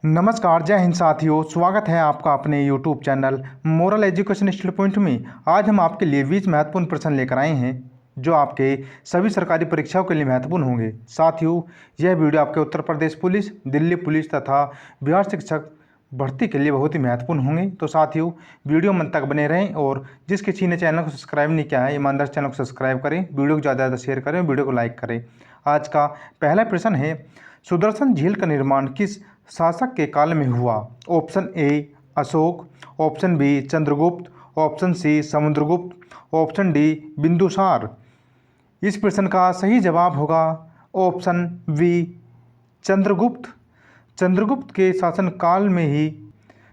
नमस्कार, जय हिंद साथियों। स्वागत है आपका अपने YouTube channel moral education still point में। आज हम आपके लिए 20 महत्वपूर्ण प्रश्न लेकर आए हैं जो आपके सभी सरकारी परीक्षाओं के लिए महत्वपूर्ण होंगे। साथियों, यह वीडियो आपके उत्तर प्रदेश पुलिस, दिल्ली पुलिस तथा बिहार शिक्षक भर्ती के लिए बहुत ही महत्वपूर्ण होंगे। तो साथियों, वीडियो मन तक बने रहें और जिस किसी ने चैनल को सब्सक्राइब नहीं किया है, ईमानदार चैनल को सब्सक्राइब करें, वीडियो को ज़्यादा से ज़्यादा शेयर करें, वीडियो को लाइक करें। आज का पहला प्रश्न है, सुदर्शन झील का निर्माण किस शासक के काल में हुआ? Option A Ashok, option B Chandragupta, option C Samudragupta, option D Bindusara. इस प्रश्न का सही जवाब होगा ऑप्शन बी चंद्रगुप्त। चंद्रगुप्त के शासनकाल में ही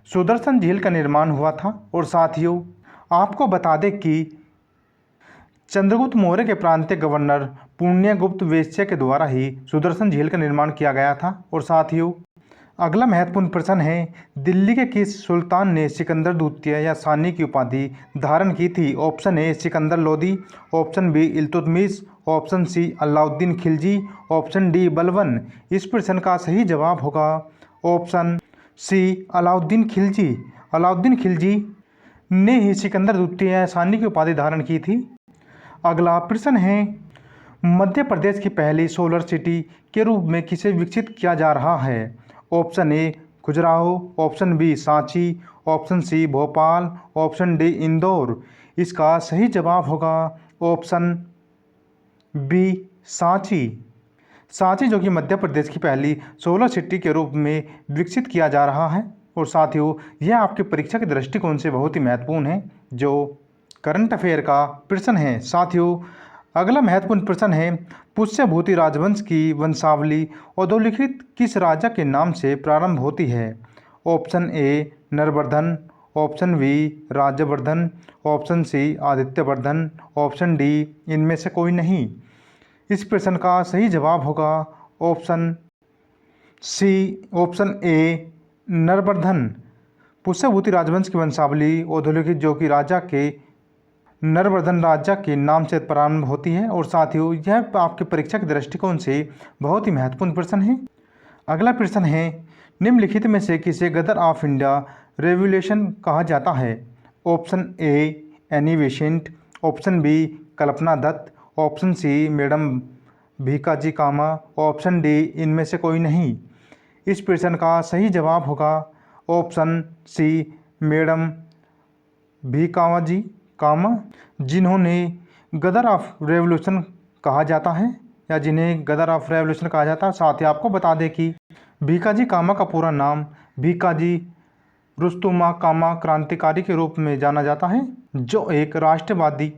सुदर्शन झील का निर्माण हुआ था। और साथियों, आपको बता दें कि चंद्रगुप्त मौर्य के प्रांतीय गवर्नर पुण्यगुप्त वेश्य के द्वारा ही सुदर्शन झील का निर्माण किया गया था। और साथियों, अगला महत्वपूर्ण प्रश्न है, दिल्ली के किस सुल्तान ने सिकंदर द्वितीय या सानी की उपाधि धारण की थी? Option A Sikandar Lodi, option B Iltutmish, option C Alauddin Khilji, option D Balban. इस प्रश्न का सही जवाब होगा ऑप्शन सी अलाउद्दीन खिलजी। अलाउद्दीन खिलजी ने ही सिकंदर द्वितीय या सानी की उपाधि धारण की थी। अगला प्रश्न है, मध्य प्रदेश की पहली सोलर सिटी के रूप में किसे विकसित किया जा रहा है? Option A Khajuraho, option B Sanchi, option C Bhopal, option D Indore. इसका सही जवाब होगा ऑप्शन बी सांची। सांची जो कि मध्य प्रदेश की पहली सोलर सिटी के रूप में विकसित किया जा रहा है। और साथियों, यह आपकी परीक्षा के दृष्टिकोण से बहुत ही महत्वपूर्ण है, जो करंट अफेयर का प्रश्न है। साथियों, अगला महत्वपूर्ण प्रश्न है, पुष्यभूति राजवंश की वंशावली अधोलिखित किस राजा के नाम से प्रारंभ होती है? Option A Naravardhan, option B Rajyavardhan, option C Adityavardhan, option D इनमें से कोई नहीं। इस प्रश्न का सही जवाब होगा option C, option A Naravardhan. Pushyabhuti राजवंश की वंशावली अधोलिखित जो कि राजा के नरवर्धन राजा के नाम से प्रारंभ होती है। और साथियों, यह आपके परीक्षा के दृष्टिकोण से बहुत ही महत्वपूर्ण प्रश्न है। अगला प्रश्न है, निम्नलिखित में से किसे गदर ऑफ इंडिया रेवोल्यूशन कहा जाता है? Option A Annie Besant, option B Kalpana Dutt, option C madam Bhikaji Cama, option D इनमें से कोई नहीं। इस प्रश्न का सही जवाब होगा ऑप्शन सी मैडम भीकाजी कामा, जिन्होंने गदर ऑफ रेवोल्यूशन कहा जाता है या जिन्हें गदर ऑफ रेवोल्यूशन कहा जाता है। साथ ही आपको बता दें कि भीकाजी कामा का पूरा नाम भीकाजी रुस्तुमा कामा क्रांतिकारी के रूप में जाना जाता है, जो एक राष्ट्रवादी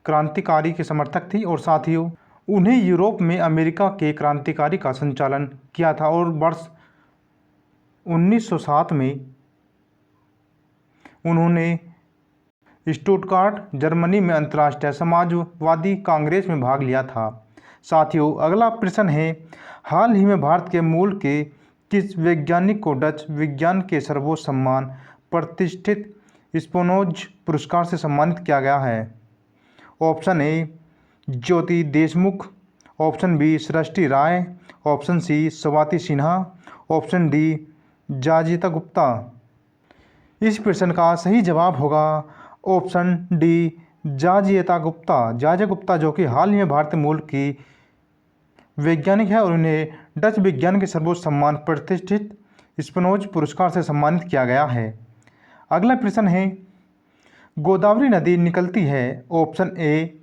क्रांतिकारी के समर्थक थी। और साथियों, उन्हें यूरोप में अमेरिका के क्रांतिकारी का संचालन किया था। और वर्ष 1907 में उन्होंने स्टुटगार्ट जर्मनी में अंतर्राष्ट्रीय समाजवादी कांग्रेस में भाग लिया था। साथियों, अगला प्रश्न है, हाल ही में भारत के मूल के किस वैज्ञानिक को डच विज्ञान के सर्वोच्च सम्मान प्रतिष्ठित स्पिनोज़ पुरस्कार से सम्मानित किया गया है? Option A Jyoti Deshmukh, option B Srishti Rai, option C Swati Sinha, option D Jajita Gupta. इस प्रश्न का सही जवाब होगा ऑप्शन डी जाजिता गुप्ता। जाजिता गुप्ता जो कि हाल ही में भारतीय मूल की वैज्ञानिक है और उन्हें डच विज्ञान के सर्वोच्च सम्मान प्रतिष्ठित स्पिनोज़ पुरस्कार से सम्मानित किया गया है। अगला प्रश्न है, गोदावरी नदी निकलती है ऑप्शन ए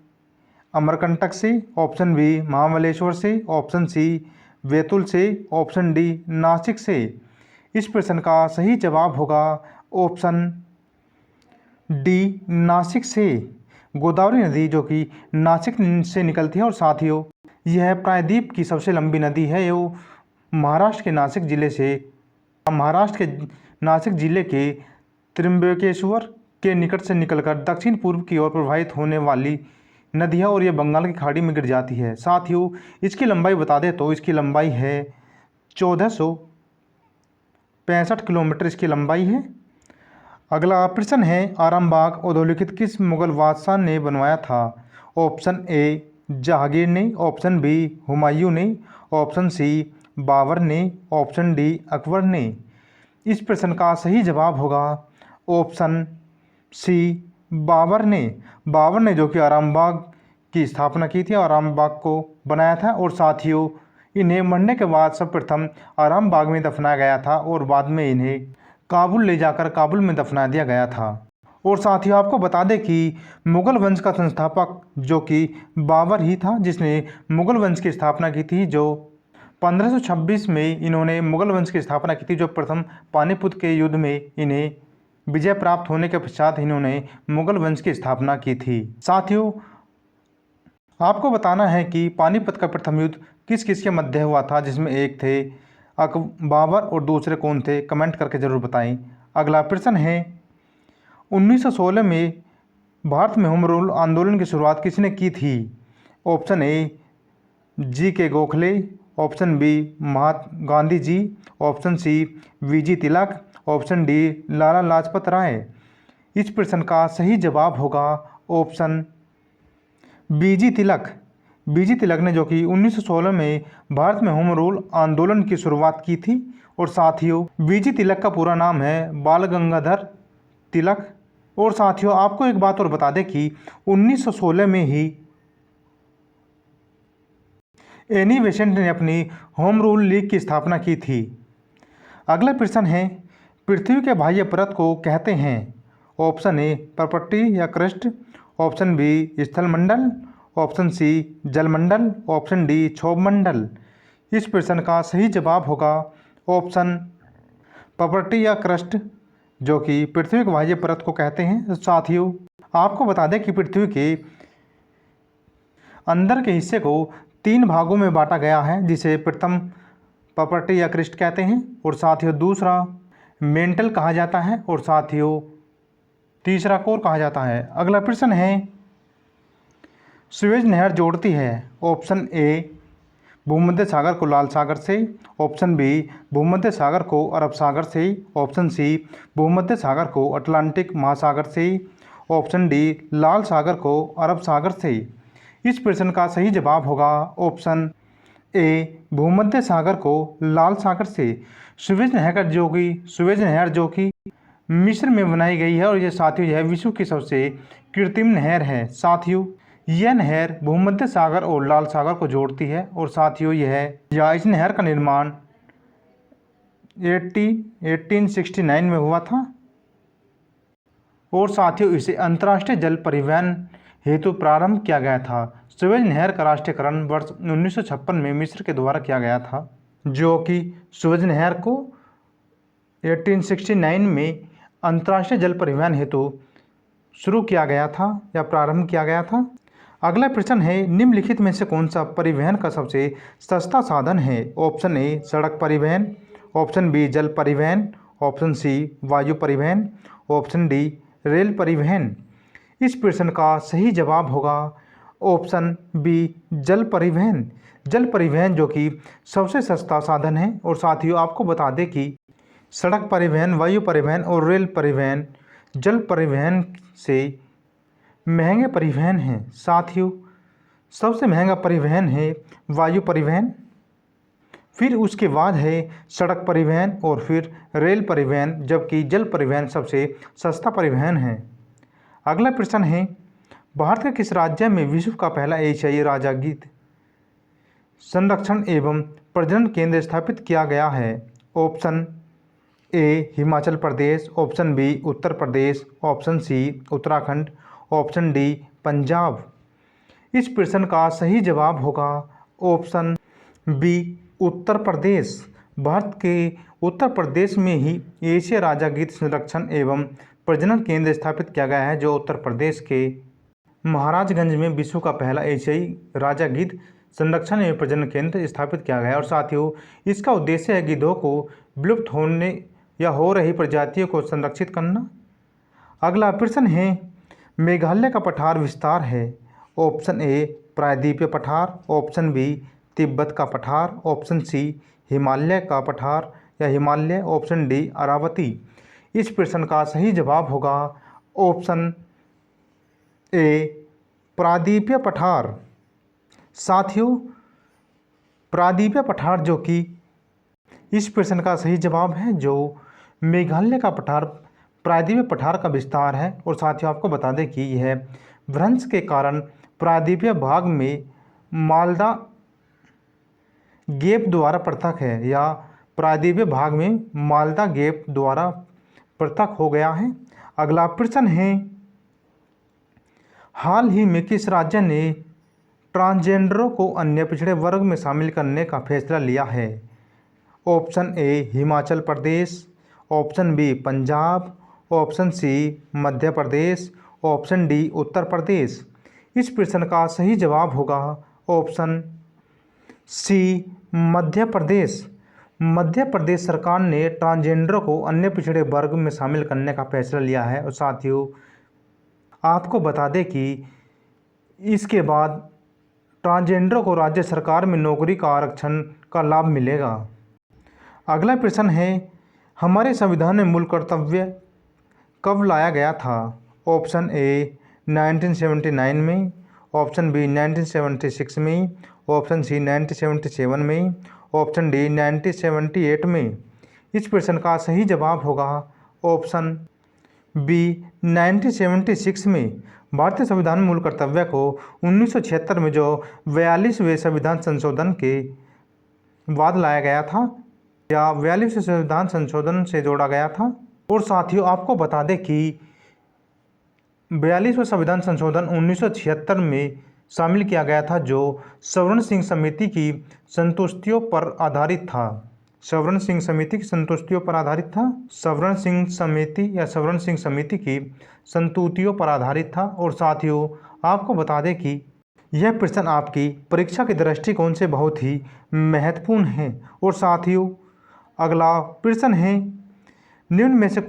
अमरकंटक से, ऑप्शन बी महाबलेश्वर से, ऑप्शन सी बैतूल से, ऑप्शन डी नासिक से। इस प्रश्न का सही जवाब होगा ऑप्शन डी नासिक से। गोदावरी नदी जो कि नासिक से निकलती है। और साथियों, यह प्रायद्वीप की सबसे लंबी नदी है। वो महाराष्ट्र के नासिक जिले के त्र्यंबकेश्वर के निकट से निकलकर दक्षिण पूर्व की ओर प्रवाहित होने वाली नदी है और यह बंगाल की खाड़ी में गिर जाती है। साथियों, इसकी लंबाई बता दें तो इसकी लंबाई है 1465 किलोमीटर इसकी लंबाई है। अगला प्रश्न है, आरामबाग अधोलिखित किस मुगल बादशाह ने बनवाया था? ऑप्शन ए जहांगीर ने, ऑप्शन बी हुमायूं ने, ऑप्शन सी बाबर ने, ऑप्शन डी अकबर ने। इस प्रश्न का सही जवाब होगा ऑप्शन सी बाबर ने जो कि आरामबाग की स्थापना की थी, आरामबाग को बनाया था। और साथियों, इन्हें मरने के बाद सर्वप्रथम आरामबाग में दफनाया गया था और बाद में इन्हें काबुल ले जाकर काबुल में दफना दिया गया था। और साथियों, आपको बता दें कि मुगल वंश का संस्थापक जो कि बाबर ही था, जिसने मुगल वंश की स्थापना की थी। जो 1526 में इन्होंने मुगल वंश की स्थापना की थी, जो प्रथम पानीपत के युद्ध में इन्हें विजय प्राप्त होने के पश्चात इन्होंने मुगल वंश की स्थापना की थी। साथियों, आपको बताना है कि पानीपत का प्रथम युद्ध किस किस के मध्य हुआ था, जिसमें एक थे बाबर और दूसरे कौन थे, कमेंट करके ज़रूर बताएं। अगला प्रश्न है 1916 में भारत में होम रूल आंदोलन की शुरुआत किसने की थी? Option A G K. Gokhale, option B Mahatma Gandhi ji, option C V G. Tilak, option D Lala Lajpat Rai. इस प्रश्न का सही जवाब होगा ऑप्शन वी.जी. तिलक। वी.जी. तिलक ने जो कि 1916 में भारत में होम रूल आंदोलन की शुरुआत की थी। और साथियों, वी.जी. तिलक का पूरा नाम है बाल गंगाधर तिलक। और साथियों, आपको एक बात और बता दें कि 1916 में ही एनी बेसेंट ने अपनी होम रूल लीग की स्थापना की थी। अगला प्रश्न है पृथ्वी के बाह्य परत को कहते हैं? ऑप्शन ए पर्पट्टी या क्रस्ट, ऑप्शन बी स्थलमंडल, ऑप्शन सी जलमंडल, ऑप्शन डी क्षोभमंडल। इस प्रश्न का सही जवाब होगा ऑप्शन पर्पट्टी या क्रस्ट, जो कि पृथ्वी के बाह्य परत को कहते हैं। साथियों, आपको बता दें कि पृथ्वी के अंदर के हिस्से को 3 भागों में बांटा गया है, जिसे प्रथम पर्पट्टी या क्रस्ट कहते हैं, और साथियों दूसरा मेंटल कहा जाता है, और साथियों तीसरा कोर कहा जाता है। अगला प्रश्न है सुएज नहर जोड़ती है? ऑप्शन ए भूमध्य सागर को लाल सागर से, ऑप्शन बी भूमध्य सागर को अरब सागर से, ऑप्शन सी भूमध्य सागर को अटलांटिक महासागर से, ऑप्शन डी लाल सागर को अरब सागर से। इस प्रश्न का सही जवाब होगा ऑप्शन ए भूमध्य सागर को लाल सागर से। सुएज नहर जो कि मिस्र में बनाई गई है, और यह साथियों यह विश्व की सबसे कृत्रिम नहर है। साथियों, यह नहर भूमध्य सागर और लाल सागर को जोड़ती है। और साथियों इस नहर का निर्माण 1869 में हुआ था। और साथियों, इसे अंतर्राष्ट्रीय जल परिवहन हेतु प्रारंभ किया गया था। सुएज नहर का राष्ट्रीयकरण वर्ष 1956 में मिस्र के द्वारा किया गया था, जो कि सुएज नहर को 1869 में अंतर्राष्ट्रीय जल परिवहन हेतु शुरू किया गया था या प्रारंभ किया गया था। अगला प्रश्न है निम्नलिखित में से कौन सा परिवहन का सबसे सस्ता साधन है? ऑप्शन ए सड़क परिवहन, ऑप्शन बी जल परिवहन, ऑप्शन सी वायु परिवहन, ऑप्शन डी रेल परिवहन। इस प्रश्न का सही जवाब होगा ऑप्शन बी जल परिवहन। जल परिवहन जो कि सबसे सस्ता साधन है। और साथियों, आपको बता दें कि सड़क परिवहन, वायु परिवहन और रेल परिवहन जल परिवहन से महंगे परिवहन हैं। साथियों, सबसे महंगा परिवहन है वायु परिवहन, फिर उसके बाद है सड़क परिवहन और फिर रेल परिवहन, जबकि जल परिवहन सबसे सस्ता परिवहन है। अगला प्रश्न है भारत के किस राज्य में विश्व का पहला एशियाई राजागीत संरक्षण एवं प्रजनन केंद्र स्थापित किया गया है? Option A Himachal Pradesh, option B Uttar Pradesh, option C Uttarakhand, option D Punjab. इस प्रश्न का सही जवाब होगा ऑप्शन बी उत्तर प्रदेश। भारत के उत्तर प्रदेश में ही एशिया राजागीत संरक्षण एवं प्रजनन केंद्र स्थापित किया गया है, जो उत्तर प्रदेश के महाराजगंज में विश्व का पहला एशियाई राजागीत संरक्षण एवं प्रजनन केंद्र स्थापित किया गया है। और साथियों, इसका उद्देश्य है गिद्धों को विलुप्त होने या हो रही प्रजातियों को संरक्षित करना। अगला प्रश्न है मेघालय का पठार विस्तार है? ऑप्शन ए प्रायद्वीपीय पठार, ऑप्शन बी तिब्बत का पठार, ऑप्शन सी हिमालय का पठार या हिमालय, ऑप्शन डी अरावती। इस प्रश्न का सही जवाब होगा ऑप्शन ए प्रायद्वीपीय पठार। साथियों, प्रायद्वीपीय पठार जो कि इस प्रश्न का सही जवाब है, जो मेघालय का पठार प्रायद्वीपीय पठार का विस्तार है। और साथियों आपको बता दें कि यह भ्रंश के कारण प्रायद्वीपीय भाग में मालदा गैप द्वारा पृथक है, या प्रायद्वीपीय भाग में मालदा गैप द्वारा पृथक हो गया है। अगला प्रश्न है, हाल ही में किस राज्य ने ट्रांसजेंडरों को अन्य पिछड़े वर्ग में शामिल करने का फैसला लिया है? Option A Himachal Pradesh, option B Punjab, option C Madhya Pradesh, option D Uttar Pradesh. इस प्रश्न का सही जवाब होगा ऑप्शन सी मध्य प्रदेश। मध्य प्रदेश सरकार ने ट्रांसजेंडरों को अन्य पिछड़े वर्ग में शामिल करने का फैसला लिया है। और साथियों आपको बता दें कि इसके बाद ट्रांसजेंडरों को राज्य सरकार में नौकरी का आरक्षण का लाभ मिलेगा। अगला प्रश्न है, हमारे संविधान में मूल कर्तव्य कब लाया गया था? ऑप्शन ए 1979 में, ऑप्शन बी 1976 में, ऑप्शन सी 1977 में, ऑप्शन डी 1978 में। इस प्रश्न का सही जवाब होगा ऑप्शन बी 1976 में। भारतीय संविधान में मूल कर्तव्य को 1976 में जो 42वें संविधान संशोधन के बाद लाया गया था, या 42वें संविधान संशोधन से जोड़ा गया था। और साथियों आपको बता दें कि 42वें संविधान संशोधन 1976 में शामिल किया गया था, जो सवर्ण सिंह समिति की संतुष्टियों पर आधारित था। सवर्ण सिंह समिति की संतुष्टियों पर आधारित था। सवर्ण सिंह समिति या सवर्ण सिंह समिति की संतुष्टियों पर आधारित था। और साथियों आपको बता दें कि यह प्रश्न आपकी परीक्षा के दृष्टिकोण से बहुत ही महत्वपूर्ण है। और साथियों अगला प्रश्न है, निम्न में से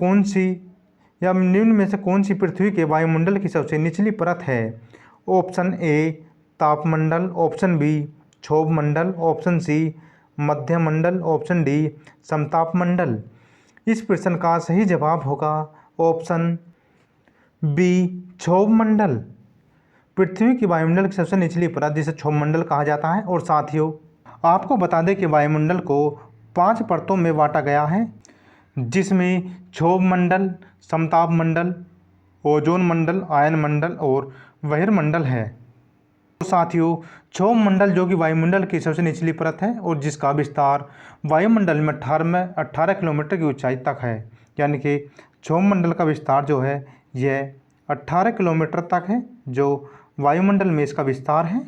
कौन सी पृथ्वी के वायुमंडल की सबसे निचली परत है? ऑप्शन ए तापमंडल, ऑप्शन बी क्षोभमंडल, ऑप्शन सी मध्यमंडल, ऑप्शन डी समतापमंडल। इस प्रश्न का सही जवाब होगा ऑप्शन बी क्षोभमंडल। पृथ्वी की वायुमंडल की सबसे निचली परत जिसे क्षोभमंडल कहा जाता है। और साथियों आपको बता दें कि वायुमंडल को 5 परतों में बांटा गया है, जिसमें क्षोभमंडल, समतापमंडल, ओजोन मंडल, आयन मंडल और बहिर्मंडल है। तो साथियों क्षोभमंडल जो कि वायुमंडल की सबसे निचली परत है और जिसका विस्तार वायुमंडल में 18 किलोमीटर की ऊंचाई तक है, यानी कि क्षोभमंडल का विस्तार जो है यह 18 किलोमीटर तक है, जो वायुमंडल में इसका विस्तार है।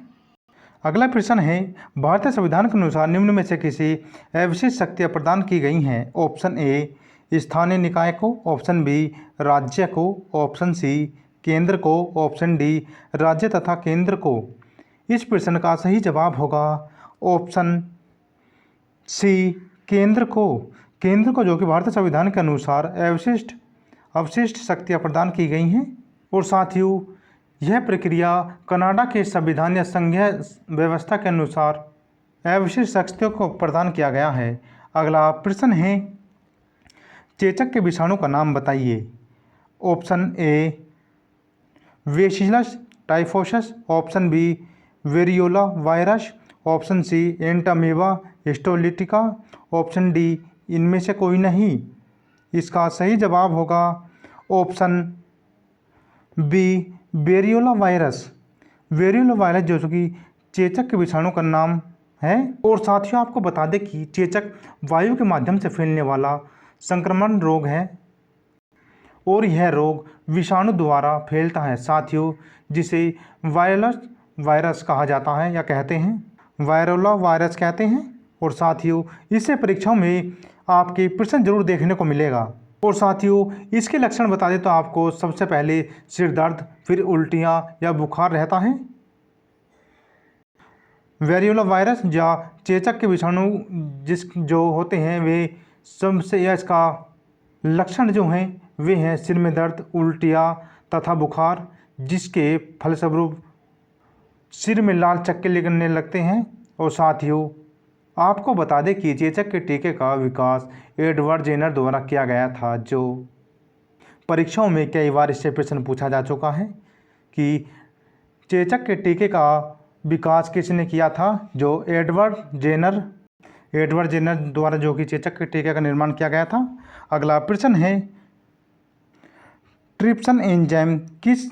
अगला प्रश्न है, भारतीय संविधान के अनुसार निम्न में से किसी अविशेष शक्तियाँ प्रदान की गई हैं? ऑप्शन ए स्थानीय निकाय को, ऑप्शन बी राज्य को, ऑप्शन सी केंद्र को, ऑप्शन डी राज्य तथा केंद्र को। इस प्रश्न का सही जवाब होगा ऑप्शन सी केंद्र को। केंद्र को जो कि भारतीय संविधान के अनुसार अवशिष्ट शक्तियाँ प्रदान की गई हैं। और साथियों यह प्रक्रिया कनाडा के संविधान या संघीय व्यवस्था के अनुसार अवशिष्ट शक्तियों को प्रदान किया गया है। अगला प्रश्न है, चेचक के विषाणु का नाम बताइए। Option A bacillus typhosus, option B variola virus, option C entamoeba histolytica, option D इनमें से कोई नहीं। इसका सही जवाब होगा option B variola virus. Variola virus जो कि चेचक के विषाणु का नाम है। और साथियों आपको बता दें कि चेचक वायु के माध्यम से फैलने वाला संक्रमण रोग है और यह रोग विषाणु द्वारा फैलता है साथियों, जिसे वायरस कहा जाता है या कहते हैं, वायरोला वायरस कहते हैं। और साथियों इससे परीक्षाओं में आपके प्रश्न जरूर देखने को मिलेगा। और साथियों इसके लक्षण बता दें तो आपको सबसे पहले सिर दर्द, फिर उल्टियाँ या बुखार रहता है। वेरियोला वायरस या चेचक के विषाणु जो होते हैं वे सबसे या इसका लक्षण जो हैं वे हैं सिर में दर्द, उल्टियाँ तथा बुखार, जिसके फलस्वरूप सिर में लाल चक्के लगने लगते हैं। और साथियों आपको बता दें कि चेचक के टीके का विकास एडवर्ड जेनर द्वारा किया गया था, जो परीक्षाओं में कई बार इससे प्रश्न पूछा जा चुका है कि चेचक के टीके का विकास किसने किया था, जो एडवर्ड एडवर्ड जेनर द्वारा जो कि चेचक के टीके का निर्माण किया गया था। अगला प्रश्न है, ट्रिप्सिन एंजाइम किस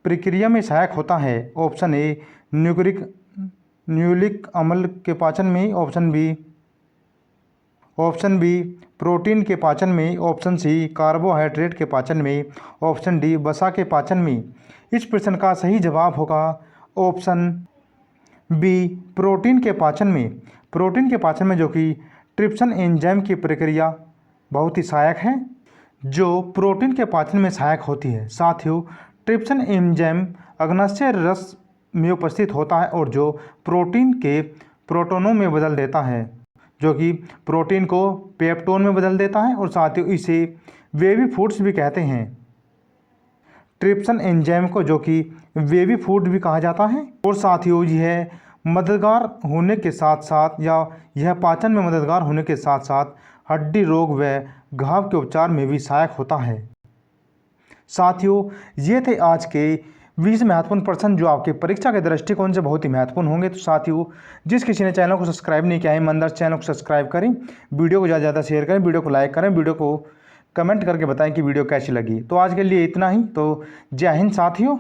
प्रक्रिया में सहायक होता है? ऑप्शन ए न्यूक्लिक अम्ल के पाचन में, ऑप्शन बी प्रोटीन के पाचन में, ऑप्शन सी कार्बोहाइड्रेट के पाचन में, ऑप्शन डी वसा के पाचन में। इस प्रश्न का सही जवाब होगा ऑप्शन बी प्रोटीन के पाचन में। प्रोटीन के पाचन में जो कि ट्रिप्सिन एंजाइम की प्रक्रिया बहुत ही सहायक है, जो प्रोटीन के पाचन में सहायक होती है। साथियों, ट्रिप्सिन एंजाइम अग्नाशय रस में उपस्थित होता है और जो प्रोटीन के प्रोटोनों में बदल देता है, जो कि प्रोटीन को पेप्टोन में बदल देता है, और साथियों इसे वेवी फूड्स भी कहते हैं। ट्रिप्सिन एंजाइम को जो कि वेवी फूड भी कहा जाता है। और साथियों यह मददगार होने के साथ साथ, या यह पाचन में मददगार होने के साथ साथ हड्डी रोग व घाव के उपचार में भी सहायक होता है। साथियों, ये थे आज के 20 महत्वपूर्ण प्रश्न जो आपके परीक्षा के दृष्टिकोण से बहुत ही महत्वपूर्ण होंगे। तो साथियों, जिस किसी ने चैनल को सब्सक्राइब नहीं किया है, ईमानदार चैनल को सब्सक्राइब करें, वीडियो को ज़्यादा से ज़्यादा शेयर करें, वीडियो को लाइक करें, वीडियो को कमेंट करके बताएं कि वीडियो कैसी लगी। तो आज के लिए इतना ही। तो जय हिंद साथियों।